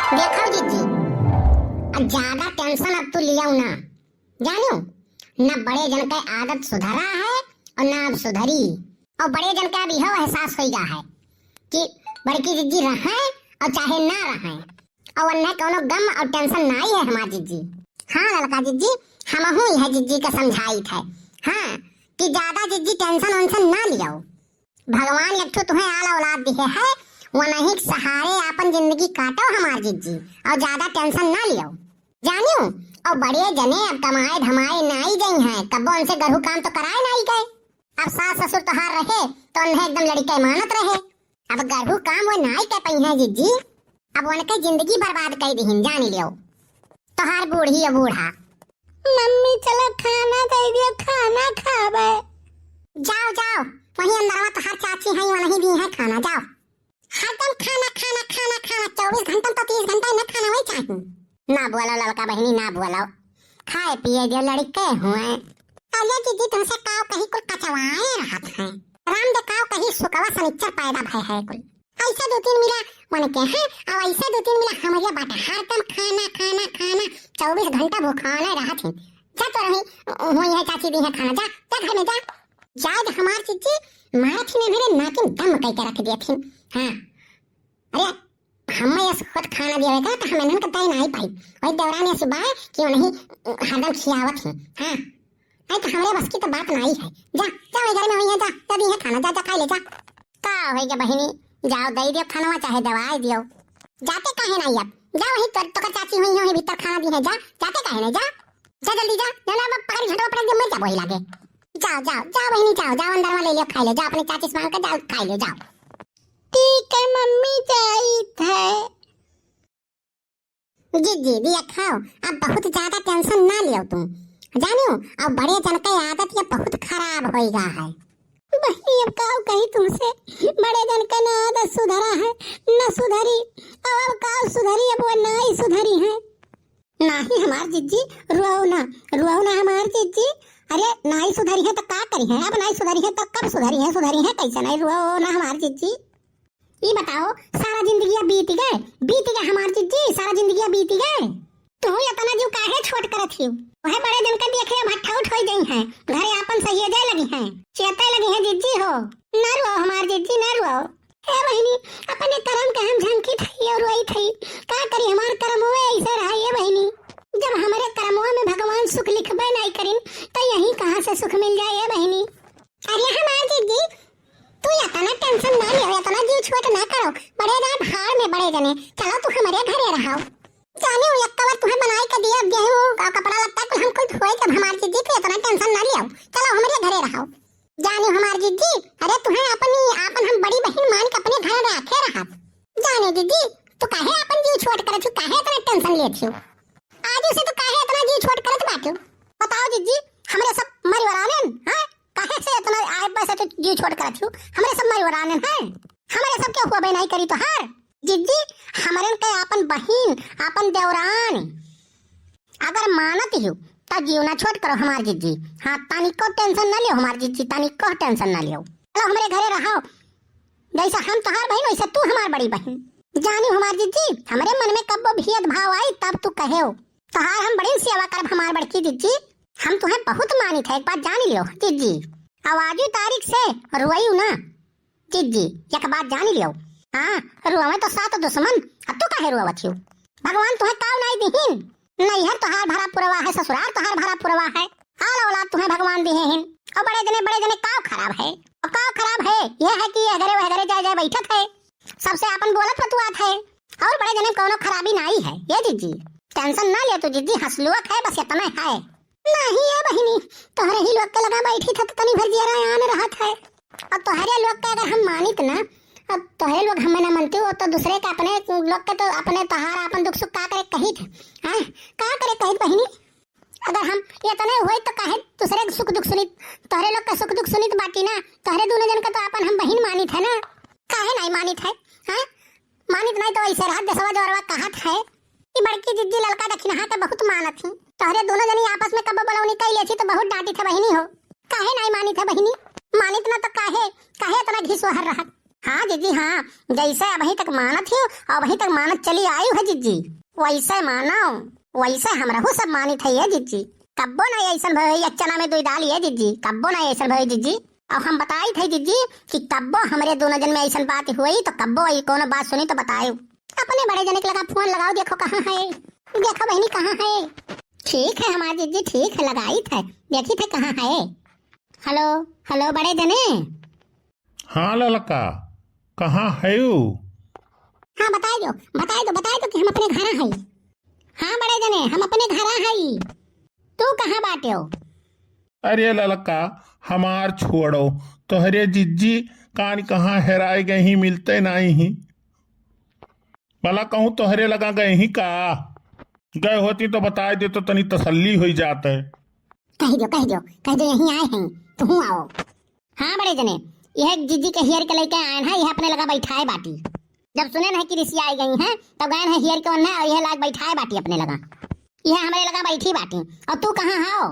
देखो जीजी, अब ज्यादा टेंशन अब तू लिया ना, जानो ना बड़े जन का आदत सुधरा है और ना अब सुधरी। और बड़े जन का अब यह एहसास हो गया है कि बड़की जीजी रहे और चाहे ना रहे और अन्य कोनो गम और टेंशन ना ही है हमारी जीजी। हाँ लड़का जीजी, हम हूँ यह जीजी का समझाई थे, हाँ कि ज्यादा जीजी टेंशन वेंशन ना लियो। भगवान एक तो तुम्हें आला औलाद दिए है, वो नहीं सहारे अपन जिंदगी काटो हमार जीजी और ज्यादा टेंशन ना लियो, जानियो। और बड़े जने अब कमाए धमाए नाई गई हैं, कब्बो उनसे गहू काम तो कराए नहीं गए। अब सास ससुर तोहार रहे तो उन्हें एकदम लड़के मानत रहे, अब गहू काम वो नाई कर पई है जीजी, अब उनके जिंदगी बर्बाद कर दी, जानी लियो तोहार बूढ़ी या बूढ़ा। मम्मी चलो खाना दे दियो, खाना खावे। जाओ जाओ, वही अंदरवा तोहार चाची है, वही दी है खाना, जाओ। हरदम खाना खाना खाना खाना, 24 घंटा तो 30 घंटा न खाना वही चाहिए। ना बोलो लड़का बहनी, ना बोलो, खाए पिए जो लड़के हुए। अरे दीदी तुमसे काव कहीं कुल कचवाए रहत है, राम दे काव कहीं सुकवा सनिच्चर पैदा भय है कुल। ऐसे 2-3 मिला मन के हैं और ऐसे 2-3 मिला हमारे बाटा, हरदम खाना खाना खाना 24 घंटा भूखाने रहत है। जा तो रही हुई है चाची दी है खाना, जा जा घर में जा। जाए हमार चीची मारे थी ने मेरे नाकिन दम कह के रख दिए थी। हाँ अरे हमें ये खुद खाना दिया था तो हमें कतई नहीं पाई, वही दौरान ये सुबह क्यों नहीं हरदम खियावत है। हाँ अरे तो हमारे बस की तो बात नहीं है, जा जा वही घर में वही है, जा जा दी है खाना, जा जा खा ले जा। का हो गया बहनी, जाओ दे दियो खाना चाहे दवाई दियो, जाते काहे नहीं अब, जा वही तो चाची हुई है भीतर खाना दी है, जा जाते काहे नहीं, जा जा जल्दी जा, जाना अब पकड़ झटवा पड़ के मर जा वही लागे। जाओ जाओ जाओ बहनी, जाओ जाओ अंदर में ले लियो, खा ले, जाओ अपने चाची से मांग कर जाओ खा ले, जाओ। ठीक है मम्मी, जाई थे जी दिया खाओ, अब बहुत ज्यादा टेंशन ना लियो तुम, जानियो अब बड़े जन की आदत ये बहुत खराब होएगा है। बहनी अब काव कहीं तुमसे, बड़े जन का ना आदत सुधरा है न सुधरी, अब काव सुधरी, अब वो ना ही सुधरी है। नहीं हमार जीजी, रुआओ ना हमार जीजी। अरे नहीं सुधरी है तो क्या करी है, अब नहीं सुधरी है तो कब सुधरी है कैसे नहीं, रुआओ ना हमार जीजी। ये बताओ सारा जिंदगी बीत गए हमार जीजी, सारा जिंदगी बीत गए, तू इतना जो काहे छोट करत हियो। वह बड़े दिन का देखे भट्ठा उठ हो गई है, घरे आपन सहिए लगी है, चेते लगी है जीजी हो। ना रुओ हमार जीजी, ना रुओ। हे बहनी अपने कर्म के हम झंकी थई और रोई थई, का करी हमार कर्म हुए ऐसे रहा। ये बहनी जब हमारे कर्मों में भगवान सुख लिखबे नहीं करिन तो यही कहां से सुख मिल जाए। ये बहनी अरे हमार जीजी तू इतना टेंशन ना लियो, इतना जीव छोट ना करो, बड़े रात हार में बड़े जने, चलो तू हमारे घरे रहो, जाने एक कवर तुम्हें बनाई के दिया गेहूं और कपड़ा लगता है हम कुछ होए जब हमार जीजी, तो इतना टेंशन ना लियो, चलो हमारे घरे रहो, जाने हमार जीजी। अरे तुम्हें अपन हम बड़ी बहन मान के अपने घर रखे रहत, जाने दीदी तू काहे अपन जीव छोट करत छु, काहे इतना टेंशन लेत छु, आज से तो काहे इतना जीव छोट करत बाटू, बताओ जीजी हमरे सब मरिवरानन। हां काहे से इतना आए पैसे तो जीव छोट करत छु, हमरे सब मरिवरानन है, हमरे सब के हुआ नहीं करी तो हार जीजी, हमरन के अपन बहन अपन देवरान अगर मानत हो तो जीव ना छोट करो हमार जीजी। हाँ तानी को टेंशन ना लियो हमार जीजी, तानी को टेंशन ना लियो, चलो हमारे घरे रहो, जैसा हम तोहार बहन वैसा तू हमार बड़ी बहन, जानी हमार जीजी। हमारे मन में कब भेद भाव आई तब तू कहे हो, तोहार हम बड़ी सेवा करब हमार बड़की जीजी, हम तुम्हें बहुत मानी थे, एक बात जान लियो जीजी। आवाजू तारीख से रुआई ना जीजी, एक बात जान लियो। हाँ रुआ में तो 7 दुश्मन, अब तू काहे रुआवत हो, भगवान तुम्हें काव नहीं दिहिन, नहीं है तोहार भरा पुरवा है, ससुराल तोहार भरा पुरवा है, आल औलाद तुम्हें भगवान दिए हैं, और बड़े जने काव खराब है, और काव खराब है ये है कि वह घरे जाए बैठक है, सबसे अपन बोलत फतुआत है, और बड़े जने कोनो खराबी नहीं है। ये जीजी टेंशन ना ले तू जीजी, हंसलुआक है बस इतना है। नहीं है बहनी तोहरे ही लोग के लगा बैठी था तो तनी भर जिया आने रहत है, और तोहरे लोग का अगर हम मानित ना, अब तोहरे लोग हमें ना मानते हो तो दूसरे का अपने लोग के तो अपने तहारा अपन दुख सुख का करे कही थे। हाँ का करे कही बहनी, अगर हम इतने हुए तो काहे दूसरे के सुख दुख सुनित, तोहरे लोग का सुख दुख सुनित बाटी ना, तोहरे दोनों जन का तो अपन हम बहन मानित है ना, काहे नहीं मानित है। हाँ मानित नहीं तो ऐसे रात दसवा जोरवा कहत है कि बड़की जीजी लड़का दक्षिणा के बहुत मानत थी, तोहरे दोनों जनी आपस में कब बोलौनी कई लेछी तो बहुत डांटी थे बहनी हो, काहे नहीं मानित है बहनी, मानित ना तो काहे इतना घिसोहर रहत। हाँ जीजी हाँ, जैसे अभी तक मानत ही और अभी तक मानत चली आई है जीजी, वैसे मानो वैसे हमरहू सब मानित है जीजी। कब्बो नहीं ऐसा भई चना में दूध डाली है जीजी, कब्बो नहीं ऐसा भई जीजी। और हम बताई थे जीजी कि कब्बो हमारे दोनों जन में ऐसा बात हुई तो कब्बो ये कोनो बात सुनी तो बताओ। अपने बड़े जने के लगा फोन लगाओ, देखो कहाँ है, देखो बहनी कहाँ है। ठीक है हमारी जीजी, ठीक है लगाई थे, देखी थे कहाँ है। हेलो हेलो बड़े जने। हाँ ललका, कहाँ है यू? हाँ बताई दो कि हम अपने घर हैं। हाँ बड़े जने हम अपने घर हैं, तू कहाँ बाटे हो? अरे ललका हमार छोड़ो, तोहरे जिज्जी कान कहाँ हेराए गए ही, मिलते नहीं ही। भला कहूँ तोहरे लगा गए ही का? गए होती तो बता दे तो तनी तसल्ली हो जाते। कह दो यहीं आए हैं, तू आओ। हाँ बड़े जने, यह जिज्जी के हियर के लेके आए हैं, यह अपने लगा बैठाए बाटी। जब सुने नहीं कि ऋषि आई गई हैं तब गए हैं हियर के वन्ने और यह लाग बैठाए बाटी अपने लगा, यह हमारे लगा बैठी बाटी। और तू कहाँ हो?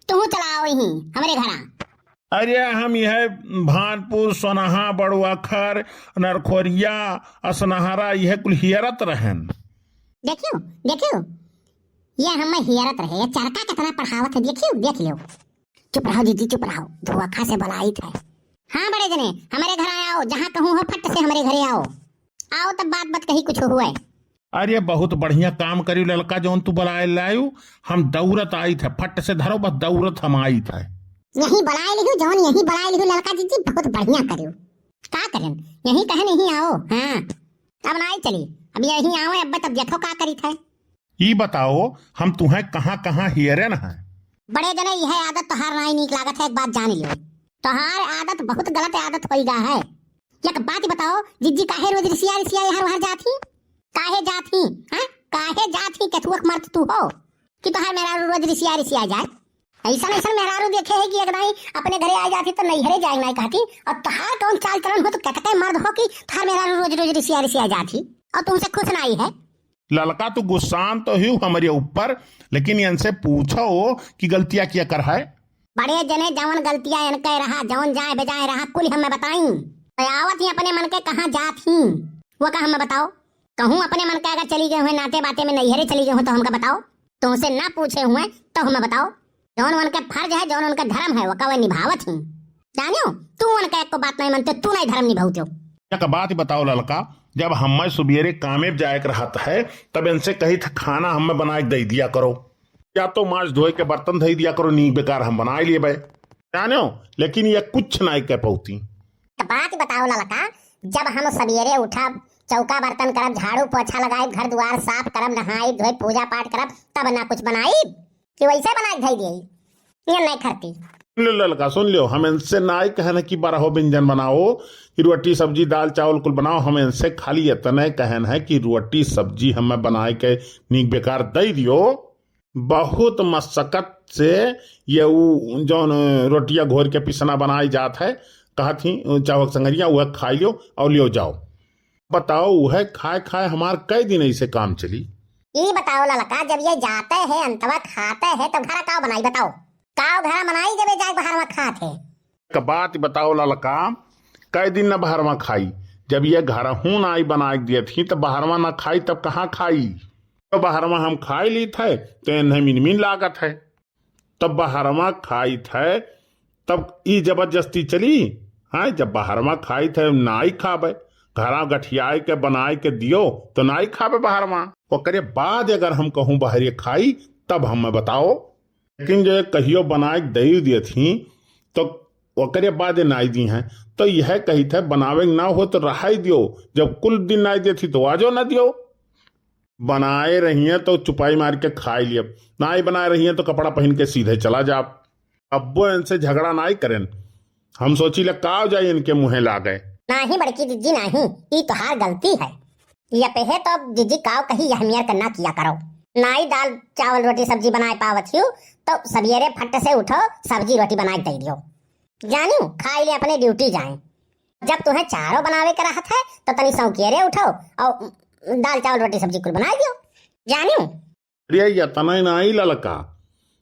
तू चलाओ यहीं हमारे घर। अरे हम यह भानपुर सोनहा बड़ुआ खर नरखोरिया असनहरा यह कुल हियरत रहन। देखियो ये हम हियरत रहे, ये चरका कितना पढ़ावत है, देखियो देख लो। चुप रहो जीजी चुप रहो, धोखा से बुलाई थे। हाँ बड़े जने हमारे घर आओ, जहाँ कहूँ हो फट से हमारे घरे आओ तब बात कही कुछ हुआ। अरे बहुत बढ़िया काम करी ललका, जौन तू बुलाए लायू, हम दौड़त आई थे, फट से धरो बस दौड़त हम आई थे। यही बनाए लिखू जौन यही बनाए लिखू ललका जीजी, बहुत बढ़िया करियो। का करें यही कहे नहीं आओ। हाँ अब नहीं चली, अब यही आओ अब तब देखो का करी थे। ये बताओ हम तुम्हें कहाँ कहाँ हियरन है? बड़े जने यह आदत तोहार नहीं नीक लागत है, एक बात जान लियो, तोहार आदत बहुत गलत आदत होई गा है। एक बात बताओ जिज्जी काहे रोज रिसिया हर हर जाती, काहे जाती? हाँ काहे जाती के तू मर्द तू हो कि तोहार मेरा रोज रिसिया जाए? ऐसा मेहरारू देखे है कि एक नहीं अपने घरे आ जाती तो नहीं हरे जाए नहीं कहती, और तोहार कौन चाल चलन हो तो कहते मर्द हो कि तोहार मेहरारू रोज रोज रिसिया जाती और तुमसे खुश नहीं है। ललका तू गुस्सान तो ही हमारे ऊपर, लेकिन इनसे पूछो कि गलतियां क्या कर है। बड़े जने जवन गलतियां इनके रहा, जवन जाए बजाए रहा, कुल हमें बताई। आवत ही अपने मन के कहाँ जात ही वो का हमें बताओ। कहूँ अपने मन के अगर चली गए हुए नाते बाते में नैहरे चली गए हो तो हमका बताओ, तुमसे ना पूछे हुए तो हमें बताओ। जौन उनका फर्ज है, जौन उनका धर्म है, वो कवे निभावत ही। जानियो तू उनका एक को बात नहीं मानते, तू नहीं धर्म निभावते। एक बात बताओ ललका, जब हमें सुबेरे कामे जाए रहता है तब इनसे कही था खाना हमें बना के दे दिया करो, या तो मांस धोए के बर्तन दे दिया करो, नी बेकार हम बना लिए भाई जानो, लेकिन ये कुछ नहीं कह पाती। बात बताओ ललका, जब हम सवेरे उठा चौका बर्तन करब, झाड़ू पोछा लगाए, घर द्वार साफ करब, नहाई धोए पूजा पाठ करब, तब ना कुछ बनाई कि वैसे बना के दे ये नहीं करती। ललका सुन लियो, हम इनसे ना ही कहना कि 12 व्यंजन बनाओ कि रोटी सब्जी दाल चावल कुल बनाओ, हम इनसे खाली इतना कहना है कि रोटी सब्जी हमें बनाए के नीक बेकार दे दियो। बहुत मशक्कत से ये जौन रोटियां घोर के पिसना बनाई जात है, कहा थी चावल संगरिया वह खा लियो और लियो जाओ। बताओ वह खाए हमार कई दिन ऐसे काम चली। ये बताओ ललका, जब ये जाते हैं अंतवा खाते हैं तो घर का बनाई बताओ, काव घर बनाई जब जाए बाहर में खाते। बात बताओ ललका, कई दिन न बाहर में खाई, जब ये घर हूं ना आई बना दिए थी तो बाहर में ना खाई तब कहाँ खाई? तो बाहर में हम खाई ली थे तो इन्हें मिनमिन लागत है, तब बाहर में खाई थे तब ई जबरदस्ती चली। हाँ जब बाहर में खाई थे ना ही खाबे, घरा गठियाई के बनाए के दियो तो ना ही खाबे बाहर में। ओकरे बाद अगर हम कहूँ बाहर खाई तब हमें बताओ, लेकिन जो कहियो बनाए दे दिए थी तो ओकरे बाद नाई दी हैं, तो यह कही थे बनावे ना हो तो रहाई दियो, जब कुल दिन नाई दी थी तो आजो ना दियो। बनाए रही हैं तो चुपाई मार के खाई लिया, ना ही बनाए रही हैं तो कपड़ा पहन के सीधे चला जा। अब वो इनसे झगड़ा ना ही करें, हम सोची ले का जाए इनके मुँह ला गए। नहीं बड़की जिज्जी नहीं, ये तोहार गलती है, ये पे तो जिज्जी काव कही यहमियर करना किया करो। नाई दाल चावल रोटी सब्जी बनाए पावत हो तो सवेरे फट से उठो सब्जी रोटी बना के दे दियो, जानियो खाई ले अपने ड्यूटी जाए। जब तुम्हें चारों बनावे का रहत है तो तनी सौकेरे उठो और दाल चावल रोटी सब्जी कुल बना दियो, जानियो। अरे यतना नहीं ललका,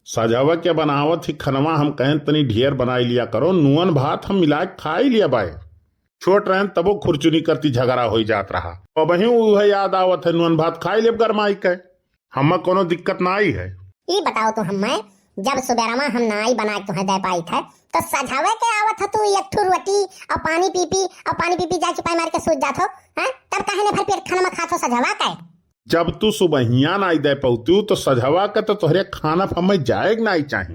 सजावा के बनावत ही खनवा हम कहें तनी ढेर बनाई लिया करो, नुअन भात हम मिला के खाई लिया बाय। छोट रहन तबो खुरचुनी करती झगड़ा हो जात रहा और वही वह याद आवत है नुअन भात खाई लेब गरमाई के हमें कोनो दिक्कत ना आई है। ई बताओ तो हमें जब सुबेरमा हम नाई बना के तुम्हें दे पाई थे तो सजावे के आवत तू एक ठू रोटी और पानी पी जा चिपाई मार के सूझ जात हो हैं तब काहे ने भर पेट खाना में खात हो सजावा के जब तू सुबहिया नाई दे पौतू तो सजवा के तो तोहरे खाना हमें जाए नाई चाही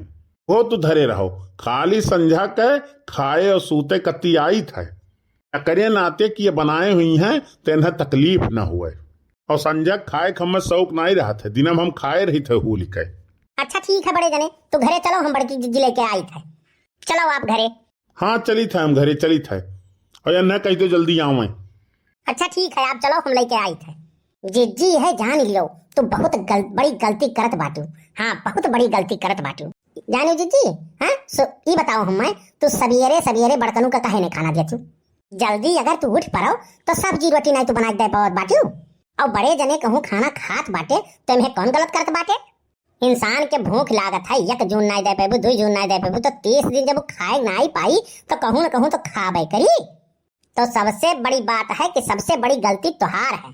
वो तू धरे रहो खाली संझा के खाए और सूते कत्ती आई थे करे नाते कि ये बनाए हुई हैं तो इन्हें तकलीफ न हुए और संजय खाए हमें शौक नहीं रहा थे दिन हम खाए रही थे हूल के। अच्छा ठीक है बड़े जने तू घरे चलो हम बड़की जिज्जी लेके आई थे चलो आप घरे। हाँ चली थे हम घरे चली थे और न कही तो जल्दी आऊँ। अच्छा ठीक है आप चलो हम लेके आई थे। जिज्जी है जान ही लो तू बहुत बड़ी गलती करत बाटू। हाँ बहुत बड़ी गलती करत बाटू जानो जिज्जी। हाँ ये बताओ हमें तू सवेरे सवेरे बर्तनों का काहे ने खाना दिया तू जल्दी अगर तू उठ पड़ो तो सब्जी रोटी नहीं तू बना दे पावत बाटू और बड़े जने कहूँ खाना खात बाटे तो इन्हें कौन गलत करत बाटे। इंसान के भूख लागत है 1 जून नहीं दे पेबू 2 जून नहीं दे पेबू तो 30 दिन जब खाए नहीं पाई तो कहूँ न कहूँ तो खाबे करी। तो सबसे बड़ी बात है कि सबसे बड़ी गलती तुहार है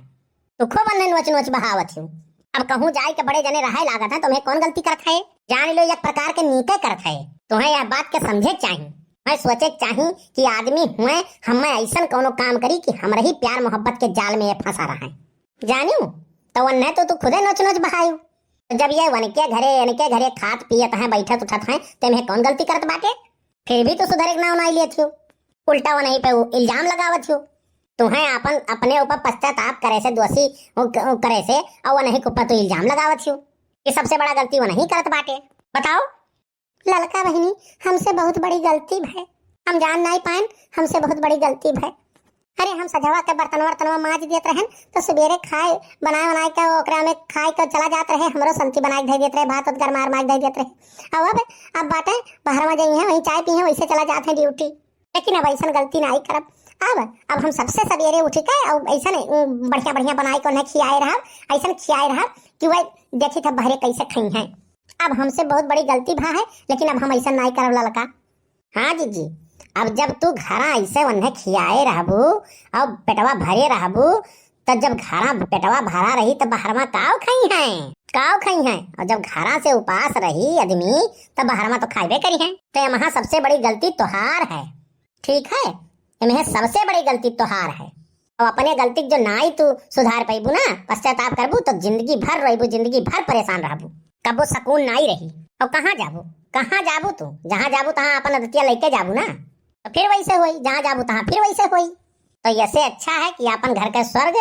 तू खूब नोच नोच बहावत हूँ। अब कहूँ जाए के बड़े जने रहे लागत है तुम्हें कौन गलती करत है जान लो एक प्रकार के नीके करत है। तुम्हें यह बात के समझे चाहिए मैं सोचे चाही कि आदमी हुए हमें ऐसा कोनो काम करी कि हमरा ही प्यार मोहब्बत के जाल में ये फंसा रहा है जानियो तो वन्ने तो तू खुदे नोच नोच बहायू। जब ये इनके घरे खात पियत हैं बैठत उठत हैं तुम्हें कौन गलती करत बाटे फिर भी तो सुधरे ना नहीं लिए थियो उल्टा वो नहीं पे इल्जाम लगावत थियो तुम्हें अपन अपने ऊपर पश्चाताप करे से दोषी करे से और वो नहीं ऊपर तो इल्जाम लगावत थियो ये सबसे बड़ा गलती वो नहीं करत बाटे। बताओ ललका बहनी हमसे बहुत बड़ी गलती है हम जान नहीं पाए हमसे बहुत बड़ी गलती है। अरे हम सजवा के बर्तनवा माज देते रहे तो सवेरे खाए बनाए के ओकरा में खाए के चला जाते रहे हमरो संती बना के दे देते रहे भात गरमार माज दे देते रहे। अब बाटे बाहर में जाइए वहीं चाय पिए वैसे चला जाते हैं ड्यूटी लेकिन अब ऐसा गलती नहीं करब। अब हम सबसे सवेरे उठ के और ऐसा बढ़िया बढ़िया बनाए के उन्हें खियाए रहा ऐसा खियाए रहा कि वह देखी था बहरे कैसे खाई हैं। अब हमसे बहुत बड़ी गलती भा है लेकिन अब हम ऐसा नहीं करब ललका। हाँ जी अब जब तू घरा ऐसे उन्हें खियाए रहबू और पेटवा भरे रहबू तो जब घरा पेटवा भरा रही तो बाहर में काव खाई हैं और जब घरा से उपास रही आदमी तो बाहर में तो खाइबे करी है। तो यहाँ सबसे बड़ी गलती तुहार है ठीक है इन्हें सबसे बड़ी गलती तुहार है और अपने गलती जो ना ही तू सुधार पैबू ना पश्चाताप करबू तो जिंदगी भर रहबू जिंदगी भर परेशान रहबू कबो सुकून नहीं रही। और कहाँ जाबू तू जहाँ जाबू तहाँ अपन अदतिया लेके जाबू ना तो फिर वैसे होई जहाँ जाबू तहाँ फिर वैसे होई। तो ऐसे अच्छा है कि अपन घर के स्वर्ग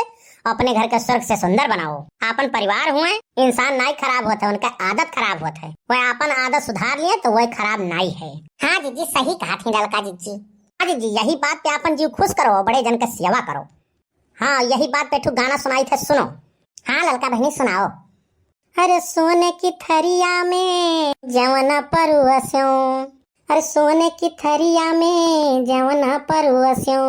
अपने घर के स्वर्ग से सुंदर बनाओ। अपन परिवार हुए इंसान नहीं खराब होता है उनका आदत खराब होता है वह अपन आदत सुधार लिए तो वह खराब नहीं है। हाँ जीजी सही कहा थी ललका जीजी। हाँ जीजी यही बात पे अपन जीव खुश करो बड़े जन का सेवा करो। हाँ यही बात पे ठू गाना सुनाई थे सुनो। हाँ ललका बहनी सुनाओ। अरे सोने की थरिया में जवना परुअस्यों अरे सोने की थरिया में जवना परुअस्यों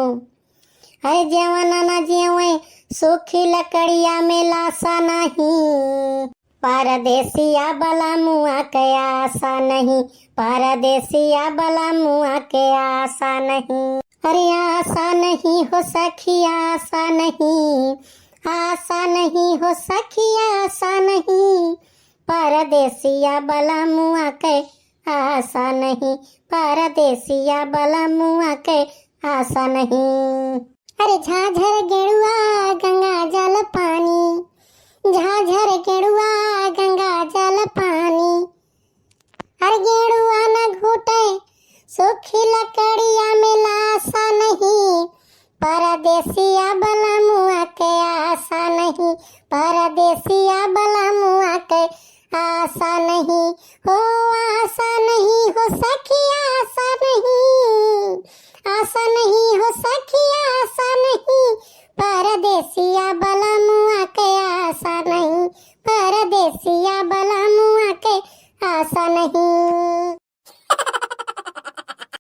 अरे जवना न जेवे सूखी लकड़िया में लासा नहीं परदेसिया बला मुआ के आशा नहीं परदेसिया बला मुआ के आशा नहीं। अरे आशा नहीं हो सखी आशा नहीं हो सखी आशा नहीं परदेसिया बला मुआ के आशा नहीं परदेसिया बला मुआ के आशा नहीं। अरे झाझर गेड़ुआ गंगा जल पानी झाझर गेड़ुआ गंगा जल पानी अरे गेड़ुआ न घूटे सूखी लकड़िया में लाशा नहीं परदेसिया बला मुआ के आशा नहीं परदेसिया बला मुआ के आशा नहीं हो सखी आशा नहीं हो सखी आशा नहीं परदेसिया बला